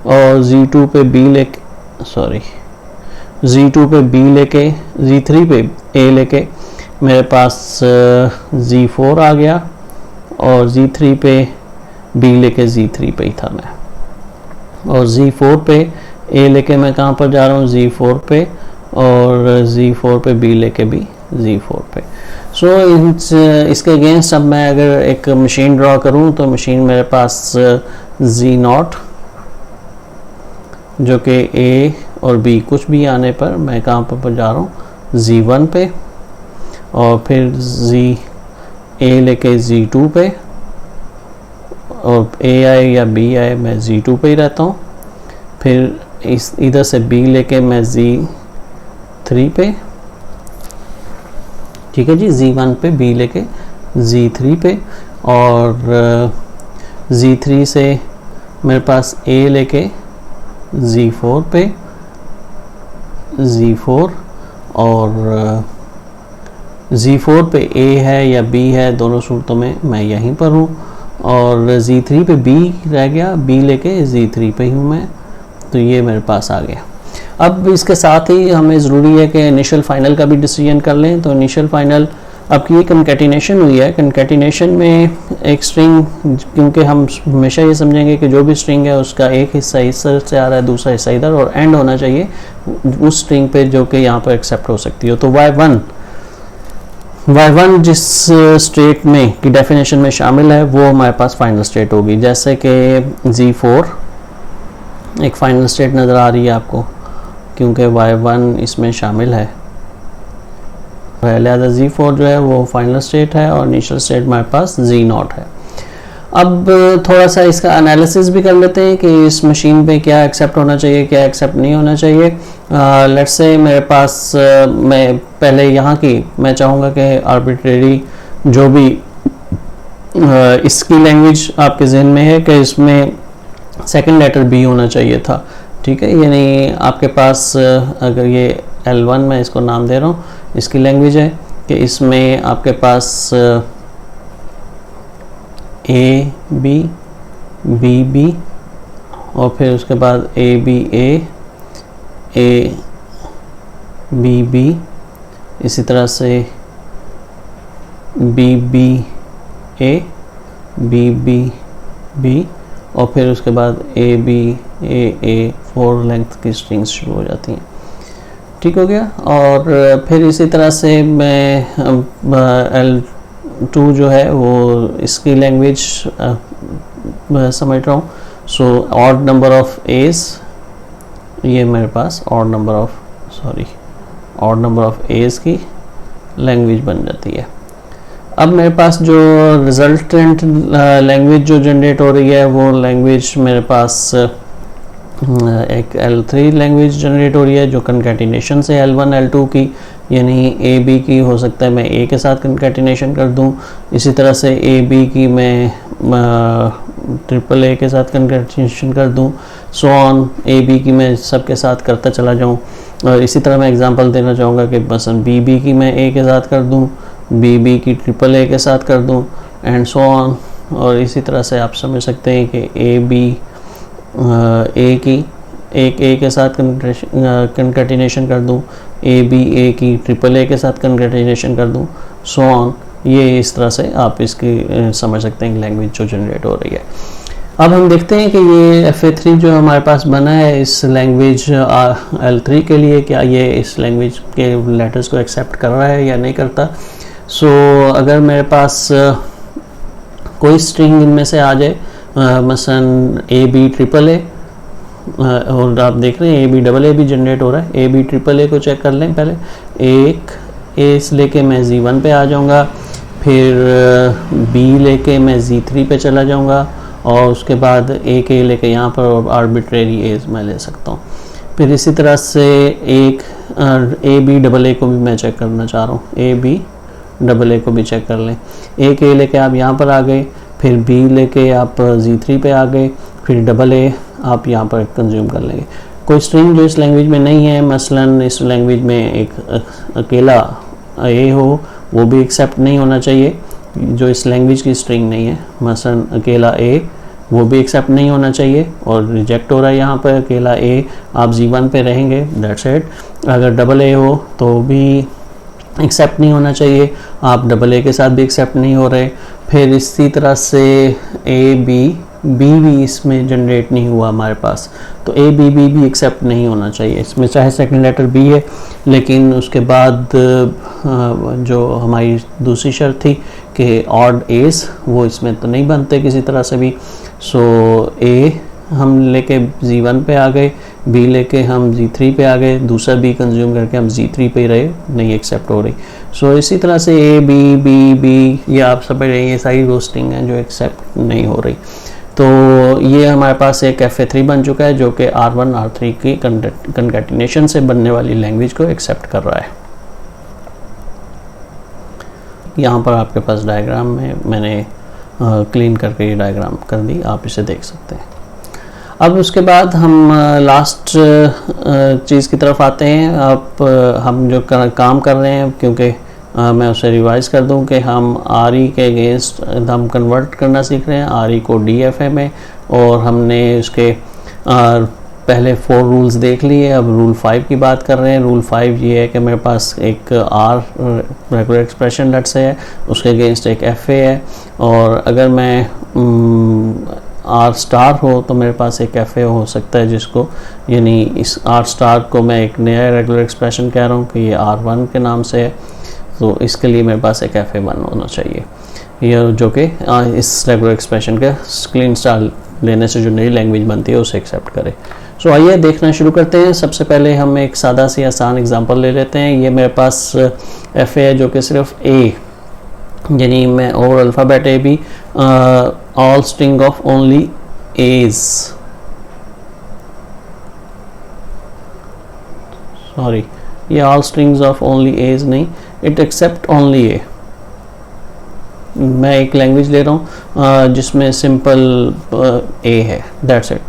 और Z2 पे B लेके Z2 पे B लेके Z3 पे A लेके मेरे पास Z4 आ गया, और Z3 पे B लेके Z3 पे ही था मैं, और Z4 पे A लेके मैं कहाँ पर जा रहा हूँ, Z4 पे, और Z4 पे B लेके भी Z4 पे। इसके अगेंस्ट अब मैं अगर एक मशीन ड्रॉ करूँ तो मशीन मेरे पास Z0 जो कि A और B कुछ भी आने पर मैं कहाँ पर जा रहा हूँ, Z1 पे, और फिर A लेके Z2 पे, और A आए या B आए मैं Z2 पे ही रहता हूँ। फिर इधर से B लेके मैं Z3 पे, ठीक है जी, Z1 पे B लेके Z3 पे, और Z3 से मेरे पास A लेके Z4 पे, Z4, और Z4 पे A है या B है, दोनों सूरतों में मैं यहीं पर हूँ, और Z3 पे B रह गया, B लेके Z3 पे ही हूँ मैं, तो ये मेरे पास आ गया। अब इसके साथ ही हमें ज़रूरी है कि इनिशियल फाइनल का भी डिसीजन कर लें। तो इनिशियल फाइनल आपकी ये कंकैटिनेशन हुई है, कंकैटिनेशन में एक स्ट्रिंग, क्योंकि हम हमेशा ये समझेंगे कि जो भी स्ट्रिंग है उसका एक हिस्सा इस तरह से आ रहा है, दूसरा हिस्सा इधर, और एंड होना चाहिए उस स्ट्रिंग पे जो कि यहाँ पर एक्सेप्ट हो सकती हो। तो y1 जिस स्टेट में की डेफिनेशन में शामिल है वो हमारे पास फाइनल स्टेट होगी। जैसे कि Z4 एक फाइनल स्टेट नज़र आ रही है आपको, क्योंकि y1 इसमें शामिल है, लिहाजा Z4 जो है वो फाइनल स्टेट है, और इनिशियल स्टेट हमारे पास Z0 है। अब थोड़ा सा इसका एनालिसिस भी कर लेते हैं कि इस मशीन पे क्या एक्सेप्ट होना चाहिए, क्या एक्सेप्ट नहीं होना चाहिए। लेट्स से मेरे पास मैं पहले यहाँ की मैं चाहूँगा कि आर्बिट्रेरी जो भी इसकी लैंग्वेज आपके जहन में है कि इसमें सेकंड लेटर B होना चाहिए था, ठीक है। यानी आपके पास अगर ये L1 मैं इसको नाम दे रहा हूँ, इसकी लैंग्वेज है कि इसमें आपके पास A B B B और फिर उसके बाद A B A B B, इसी तरह से B B A B B B, और फिर उसके बाद A B A 4 लेंथ की स्ट्रिंग्स शुरू हो जाती हैं, ठीक हो गया। और फिर इसी तरह से मैं L2 जो है वो इसकी लैंग्वेज समझ रहा हूँ। So odd number of edge, ये मेरे पास ऑड नंबर ऑफ एज की लैंग्वेज बन जाती है। अब मेरे पास जो रिजल्टेंट लैंग्वेज जो जनरेट हो रही है वो लैंग्वेज मेरे पास एक L3 लैंग्वेज जनरेट हो रही है जो कंकैटिनेशन से L1 L2 की, यानी A B की हो सकता है मैं A के साथ कंकैटिनेशन कर दूं, इसी तरह से A B की मैं ट्रिपल A के साथ कंकैटिनेशन कर दूं, सो ऑन A B की मैं सबके साथ करता चला जाऊं। और इसी तरह मैं एग्जांपल देना चाहूँगा कि मसलन B B की मैं A के साथ कर दूं, B B की ट्रिपल A के साथ कर दूं, एंड सो ऑन। और इसी तरह से आप समझ सकते हैं कि A B A की एक A के साथ कंकैटिनेशन कर दूं, A B A की ट्रिपल A के साथ कंकैटिनेशन कर दूं, सो ऑन। ये इस तरह से आप इसकी समझ सकते हैं लैंग्वेज जो जनरेट हो रही है। अब हम देखते हैं कि ये FA3 जो हमारे पास बना है इस लैंग्वेज L3 के लिए, क्या ये इस लैंग्वेज के लेटर्स को एक्सेप्ट कर रहा है या नहीं करता। सो अगर मेरे पास कोई स्ट्रिंग इनमें से आ जाए, मसलन A B ट्रिपल A, और आप देख रहे हैं A B डबल A भी जनरेट हो रहा है। A B ट्रिपल A को चेक कर लें पहले। एक A से लेके मैं Z1 पे आ जाऊंगा, फिर B लेके मैं Z3 पे चला जाऊंगा, और उसके बाद एक A लेके यहाँ पर आर्बिट्रेरी एज मैं ले सकता हूँ। फिर इसी तरह से एक A B डबल A को भी मैं चेक करना चाह रहा हूँ, A B डबल A को भी चेक कर लें। एक A लेके आप यहाँ पर आ गए, फिर B लेके आप Z3 पे आ गए, फिर डबल A आप यहाँ पर कंज्यूम कर लेंगे। कोई स्ट्रिंग जो इस लैंग्वेज में नहीं है, मसलन इस लैंग्वेज में एक अकेला A हो, वो भी एक्सेप्ट नहीं होना चाहिए जो इस लैंग्वेज की स्ट्रिंग नहीं है। मसलन अकेला A वो भी एक्सेप्ट नहीं होना चाहिए और रिजेक्ट हो रहा है यहाँ पर अकेला ए, आप Z1 पे रहेंगे, दैट्स इट। अगर डबल ए हो तो भी एक्सेप्ट नहीं होना चाहिए, आप डबल ए के साथ भी एक्सेप्ट नहीं हो रहे। फिर इसी तरह से ए बी भी इसमें जनरेट नहीं हुआ हमारे पास, तो ए बी भी एक्सेप्ट नहीं होना चाहिए इसमें, चाहे सेकंड लेटर बी है। लेकिन उसके बाद जो हमारी दूसरी शर्त थी कि ऑड एज, वो इसमें तो नहीं बनते किसी तरह से भी। सो ए हम लेके Z1 पे आ गए, बी लेके हम Z3 पे आ गए, दूसरा बी कंज्यूम करके हम Z3 पे ही रहे, नहीं एक्सेप्ट हो रही। सो इसी तरह से ए बी ये आप समझ रहे हैं, ये सारी रोस्टिंग है जो एक्सेप्ट नहीं हो रही। तो ये हमारे पास एक FA3 बन चुका है जो कि R1 R3 की कंकैटिनेशन से बनने वाली लैंग्वेज को एक्सेप्ट कर रहा है। यहाँ पर आपके पास डायग्राम में मैंने क्लीन करके ये डायग्राम कर दी, आप इसे देख सकते हैं। अब उसके बाद हम लास्ट चीज़ की तरफ आते हैं। अब हम जो काम कर रहे हैं, क्योंकि मैं उसे रिवाइज कर दूं कि हम RE के अगेंस्ट हम कन्वर्ट करना सीख रहे हैं RE को DFA में, और हमने उसके पहले 4 रूल्स देख लिए। अब रूल 5 की बात कर रहे हैं। रूल 5 ये है कि मेरे पास एक R रेगुलर एक्सप्रेशन लेट से है, उसके अगेंस्ट एक FA है, और अगर मैं R स्टार हो तो मेरे पास एक FA हो सकता है, जिसको यानी इस R स्टार को मैं एक नया रेगुलर एक्सप्रेशन कह रहा हूँ कि ये R1 के नाम से है, तो इसके लिए मेरे पास एक FA1 होना चाहिए, ये जो कि इस रेगुलर एक्सप्रेशन के क्लीन स्टार लेने से जो नई लैंग्वेज बनती है उसे एक्सेप्ट करे। सो आइए देखना शुरू करते हैं। सबसे पहले हम एक सादा सी आसान एग्जांपल ले लेते हैं। ये मेरे पास FA है जो कि सिर्फ A, यानी मैं ओवर अल्फ़ाबेट A भी all string of only A's, sorry ये all strings of only A's नहीं, इट एक्सेप्ट ओनली A। मैं एक लैंग्वेज ले रहा हूँ जिसमें सिंपल A है, दैट्स इट।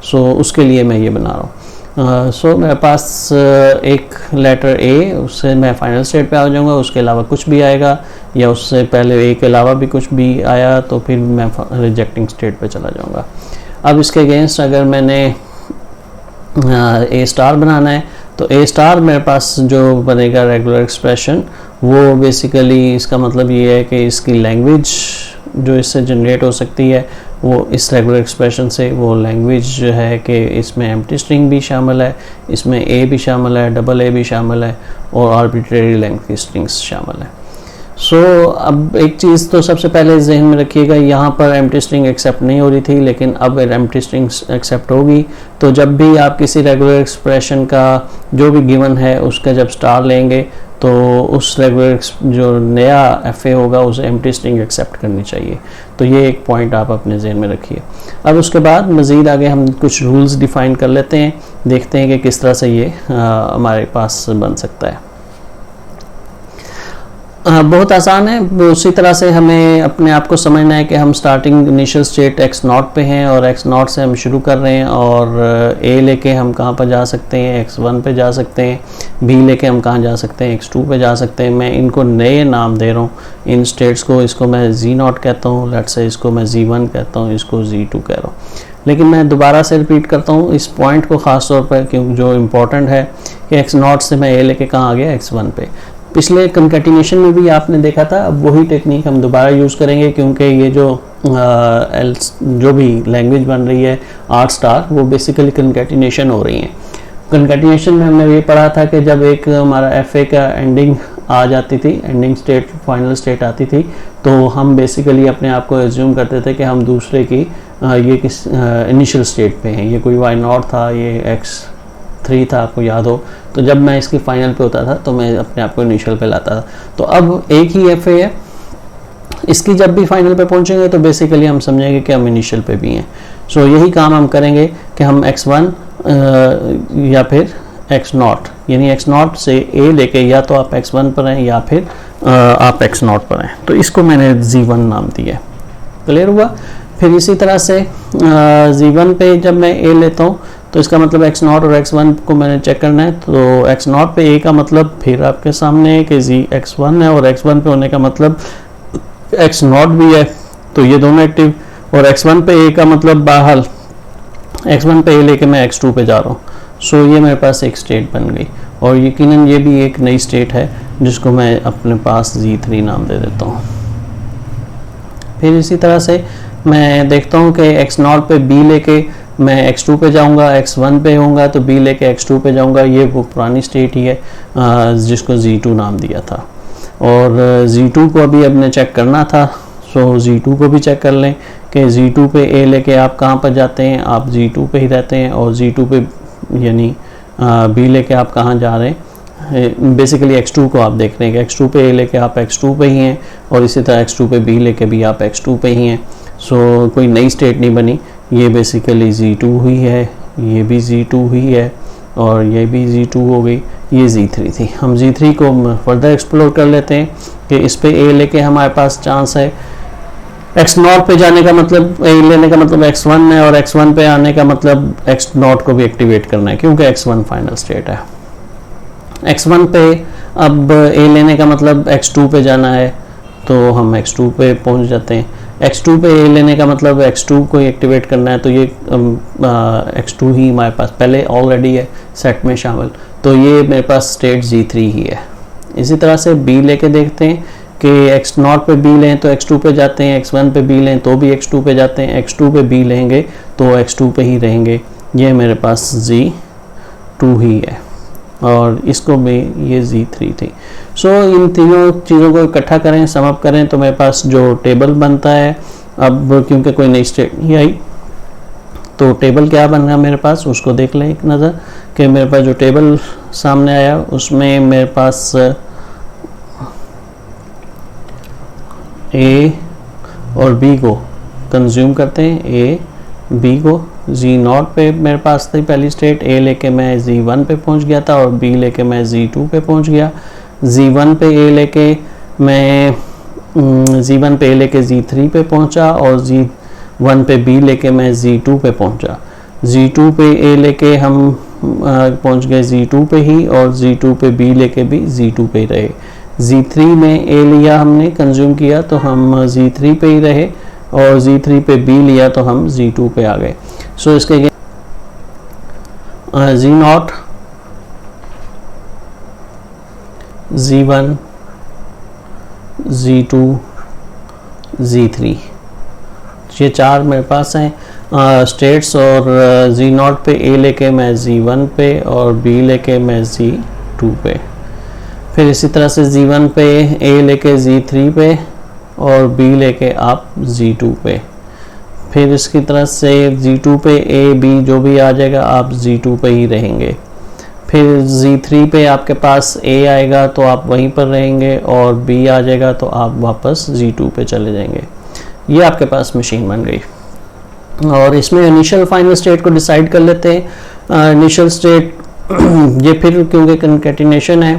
सो उसके लिए मैं ये बना रहा हूँ। सो मेरे पास एक लेटर A, उससे मैं फाइनल स्टेट पे आ जाऊँगा, उसके अलावा कुछ भी आएगा या उससे पहले A के अलावा भी कुछ भी आया तो फिर मैं रिजेक्टिंग स्टेट पे चला जाऊँगा। अब इसके अगेंस्ट अगर मैंने A स्टार बनाना है तो A स्टार मेरे पास जो बनेगा रेगुलर एक्सप्रेशन, वो बेसिकली इसका मतलब ये है कि इसकी लैंग्वेज जो इससे जनरेट हो सकती है वो इस रेगुलर एक्सप्रेशन से, वो लैंग्वेज है कि इसमें एम्प्टी स्ट्रिंग भी शामिल है, इसमें A भी शामिल है, डबल A भी शामिल है, और आर्बिट्रेरी लेंथ की स्ट्रिंग्स शामिल है। सो अब एक चीज़ तो सबसे पहले जहन में रखिएगा, यहाँ पर एम्प्टी स्ट्रिंग एक्सेप्ट नहीं हो रही थी, लेकिन अब एम्प्टी स्ट्रिंग एक्सेप्ट होगी। तो जब भी आप किसी रेगुलर एक्सप्रेशन का जो भी गिवन है उसका जब स्टार लेंगे तो उस रेगुलर जो नया FA होगा उसे एम्प्टी स्ट्रिंग एक्सेप्ट करनी चाहिए। तो ये एक पॉइंट आप अपने जहन में रखिए। अब उसके बाद मज़ीद आगे हम कुछ रूल्स डिफ़ाइन कर लेते हैं, देखते हैं कि किस तरह से ये हमारे पास बन सकता है। बहुत आसान है। उसी तरह से हमें अपने आप को समझना है कि हम स्टार्टिंग इनिशियल स्टेट x0 पे हैं और x0 से हम शुरू कर रहे हैं, और A लेके हम कहाँ पर जा सकते हैं, x1 पे जा सकते हैं, B लेके हम कहाँ जा सकते हैं, x2 पे जा सकते हैं। मैं इनको नए नाम दे रहा हूँ इन स्टेट्स को, इसको मैं Z0 कहता हूँ, लेट्स से इसको मैं Z1 कहता हूँ, इसको Z2 कह रहा हूँ। लेकिन मैं दोबारा से रिपीट करता हूँ इस पॉइंट को ख़ास तौर पर, क्योंकि जो इम्पोर्टेंट है कि x0 से मैं A लेके कहाँ आ गया, x1 पे। पिछले कंकैटिनेशन में भी आपने देखा था, अब वही टेक्निक हम दोबारा यूज़ करेंगे, क्योंकि ये जो भी लैंग्वेज बन रही है R स्टार, वो बेसिकली कंकैटिनेशन हो रही है। कंकैटिनेशन में हमने ये पढ़ा था कि जब एक हमारा FA का एंडिंग आ जाती थी, एंडिंग स्टेट फाइनल स्टेट आती थी, तो हम बेसिकली अपने आप को एज्यूम करते थे कि हम दूसरे की ये किस इनिशियल स्टेट पे हैं। ये कोई y0 था, ये x3 था, आपको याद हो। तो जब मैं इसकी फाइनल पे होता था तो मैं अपने आप को इनिशियल पे लाता था। तो अब एक ही FA है, इसकी जब भी फाइनल पे पहुंचेंगे तो बेसिकली हम समझेंगे कि हम इनिशियल पे भी हैं। सो यही काम हम करेंगे कि हम x1 या फिर x0, यानी x0 से A लेके या तो आप x1 पर हैं या फिर आप x0 पर हैं। तो इसको मैंने Z1 नाम दिया है। क्लियर हुआ? फिर इसी तरह से Z1 पे जब मैं A लेता हूँ तो इसका मतलब x0 और x1 को मैंने चेक करना है। तो x0 पे A का मतलब फिर आपके सामने है कि x1 है, और x1 पे होने का मतलब x0 भी है, तो ये दोनों एक्टिव और x1 पे a का मतलब बहरहाल x1 पे a लेके मैं x2 पे जा रहा हूँ। सो ये मेरे पास एक स्टेट बन गई, और यकीनन ये भी एक नई स्टेट है जिसको मैं अपने पास Z3 नाम दे देता हूँ। फिर इसी तरह से मैं देखता हूँ कि x0 पे b लेके मैं x2 पे जाऊँगा, x1 पे होऊंगा तो b लेके x2 पे जाऊँगा। ये वो पुरानी स्टेट ही है जिसको Z2 नाम दिया था। और Z2 को अभी अपने चेक करना था, सो Z2 को भी चेक कर लें कि Z2 पे a लेके आप कहाँ पर जाते हैं, आप Z2 पे ही रहते हैं, और Z2 पे यानी b लेके आप कहाँ जा रहे हैं। बेसिकली x2 को आप देख रहे हैं कि x2 पे a लेके आप x2 पे ही हैं, और इसी तरह x2 पे b लेके भी आप x2 पे ही हैं। सो कोई नई स्टेट नहीं बनी, ये बेसिकली Z2 हुई है, ये भी Z2 हुई है, और ये भी Z2 हो गई, ये Z3 थी। हम Z3 को फर्दर एक्सप्लोर कर लेते हैं कि इस पे a लेके हमारे पास चांस है। x0 पे जाने का मतलब a लेने का मतलब x1 है, और x1 पे आने का मतलब x0 को भी एक्टिवेट करना है क्योंकि x1 फाइनल स्टेट है। x1 पे अब a लेने का मतलब x2 पे जाना है, तो हम x2 पे पहुंच जाते हैं। x2 पे a लेने का मतलब x2 को एक्टिवेट करना है, तो ये x2 ही हमारे पास पहले ऑलरेडी है सेट में शामिल, तो ये मेरे पास स्टेट Z3 ही है। इसी तरह से b लेके देखते हैं कि x0 पे b लें तो x2 पे जाते हैं, x1 पे b लें तो भी x2 पे जाते हैं, x2 पे b लेंगे तो x2 पे ही रहेंगे। ये मेरे पास Z2 ही है, और इसको भी ये Z3 थी। सो इन तीनों चीज़ों को इकट्ठा करें, सम अप करें तो मेरे पास जो टेबल बनता है, अब क्योंकि कोई नई स्टेट नहीं आई तो टेबल क्या बन रहा मेरे पास उसको देख लें एक नज़र कि मेरे पास जो टेबल सामने आया उसमें मेरे पास A और B को कंज्यूम करते हैं। A B को Z0 पे मेरे पास थी पहली स्टेट, A लेके मैं Z1 पे पहुंच गया था, और B लेके मैं Z2 पे पहुंच गया। Z1 पे A लेके मैं Z1 पे A लेके Z3 पे पहुंचा, और Z1 पे B लेके मैं Z2 पे पहुंचा। Z2 पे A लेके हम पहुंच गए Z2 पे ही, और Z2 पे B लेके भी Z2 पे ही रहे। Z3 में A लिया हमने कंज्यूम किया तो हम Z3 पे ही रहे, और Z3 पे B लिया तो हम Z2 पे आ गए। सो इसके Z0 Z1 Z2 Z3 ये चार मेरे पास हैं स्टेट्स, और Z0 पे A लेके मैं Z1 पे, और B लेके मैं Z2 पे। फिर इसी तरह से Z1 पे A लेके Z3 पे, और B लेके आप Z2 पे। फिर इसकी तरह से Z2 पे A B जो भी आ जाएगा आप Z2 पे ही रहेंगे। फिर Z3 पे आपके पास A आएगा तो आप वहीं पर रहेंगे, और B आ जाएगा तो आप वापस Z2 पे चले जाएंगे। ये आपके पास मशीन बन गई, और इसमें इनिशियल फाइनल स्टेट को डिसाइड कर लेते हैं। इनिशियल स्टेट ये फिर क्योंकि कंकैटिनेशन है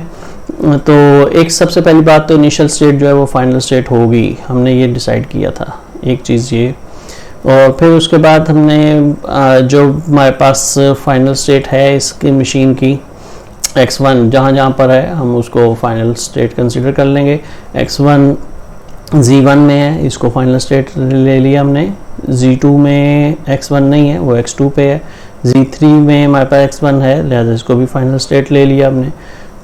तो एक सबसे पहली बात तो इनिशियल स्टेट जो है वो फाइनल स्टेट होगी, हमने ये डिसाइड किया था एक चीज़ ये। और फिर उसके बाद हमने जो हमारे पास फाइनल स्टेट है इसकी मशीन की x1 जहाँ पर है हम उसको फाइनल स्टेट कंसीडर कर लेंगे। x1 Z1 में है, इसको फाइनल स्टेट ले लिया हमने। Z2 में x1 नहीं है, वो x2 पे है। Z3 में हमारे पास x1 है, लिहाजा इसको भी फाइनल स्टेट ले लिया हमने।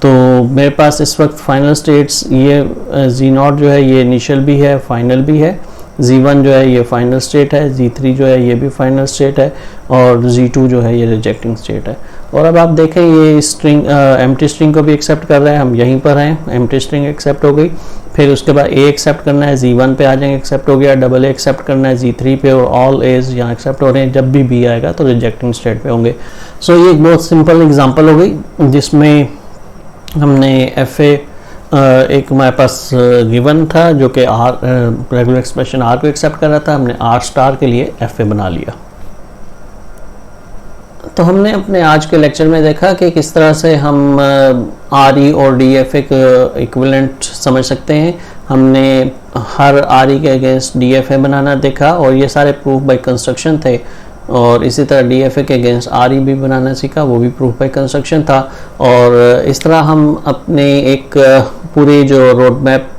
तो मेरे पास इस वक्त फाइनल स्टेट्स ये Z0 जो है ये इनिशियल भी है, फाइनल भी है। Z1 जो है ये फाइनल स्टेट है, Z3 जो है ये भी फाइनल स्टेट है, और Z2 जो है ये रिजेक्टिंग स्टेट है। और अब आप देखें ये स्ट्रिंग एम्प्टी स्ट्रिंग को भी एक्सेप्ट कर रहा है, हम यहीं पर हैं, एम्प्टी स्ट्रिंग एक्सेप्ट हो गई। फिर उसके बाद A एक्सेप्ट करना है, Z1 पे आ जाएंगे, एक्सेप्ट हो गया। डबल A एक्सेप्ट करना है Z3 पे, और ऑल A's यहाँ एक्सेप्ट हो रहे हैं। जब भी B आएगा तो रिजेक्टिंग स्टेट पे होंगे। सो ये एक बहुत सिंपल एग्जांपल हो गई जिसमें हमने FA एक हमारे पास गिवन था जो कि रेगुलर एक्सप्रेशन R को एक्सेप्ट कर रहा था, हमने R स्टार के लिए FA बना लिया। तो हमने अपने आज के लेक्चर में देखा कि किस तरह से हम RE और DFA के इक्विवेलेंट समझ सकते हैं। हमने हर RE के अगेंस्ट DFA बनाना देखा, और ये सारे प्रूफ बाय कंस्ट्रक्शन थे। और इसी तरह DFA के अगेंस्ट RE भी बनाना सीखा, वो भी प्रूफ बाय कंस्ट्रक्शन था। और इस तरह हम अपने एक पूरी जो रोड मैप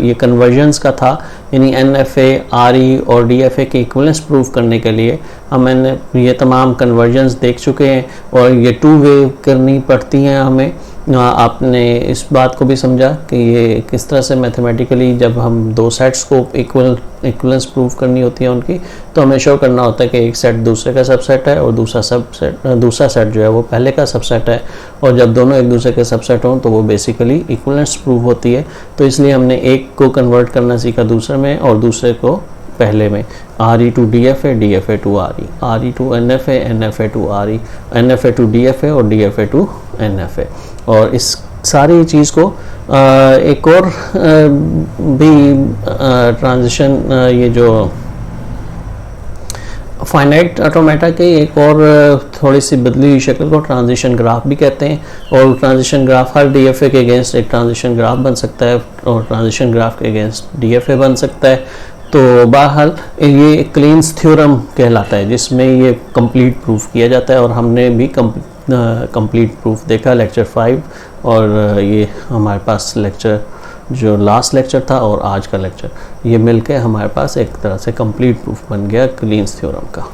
ये कन्वर्जन्स का था यानी NFA, RE और DFA की इक्विवेलेंस प्रूव करने के लिए हमने ये तमाम कन्वर्जन्स देख चुके हैं और ये 2 वे करनी पड़ती हैं हमें। आपने इस बात को भी समझा कि ये किस तरह से मैथमेटिकली जब हम 2 सेट्स को इक्विवेलेंस प्रूव करनी होती है उनकी, तो हमें शो करना होता है कि एक सेट दूसरे का सबसेट है और दूसरा सेट जो है वो पहले का सबसेट है, और जब दोनों एक दूसरे के सबसेट हों तो वो बेसिकली इक्विवेलेंस प्रूव होती है। तो इसलिए हमने एक को कन्वर्ट करना सीखा दूसरे में और दूसरे को पहले में, RE to DFA, DFA to RE, RE to NFA, NFA to RE, NFA to DFA और DFA to NFA। और इस सारी चीज़ को एक और भी ट्रांजिशन, ये जो फाइनाइट ऑटोमेटा की एक और थोड़ी सी बदली हुई शक्ल को ट्रांजिशन ग्राफ भी कहते हैं, और ट्रांजिशन ग्राफ हर DFA के अगेंस्ट एक ट्रांजिशन ग्राफ बन सकता है और ट्रांजिशन ग्राफ के अगेंस्ट DFA बन सकता है। तो बहरहाल ये क्लीन्स थ्योरम कहलाता है जिसमें ये कंप्लीट प्रूफ किया जाता है, और हमने भी कंप्लीट प्रूफ देखा लेक्चर 5, और ये हमारे पास लेक्चर जो लास्ट लेक्चर था और आज का लेक्चर, ये मिलके हमारे पास एक तरह से कंप्लीट प्रूफ बन गया क्लीन्स थ्योरम का।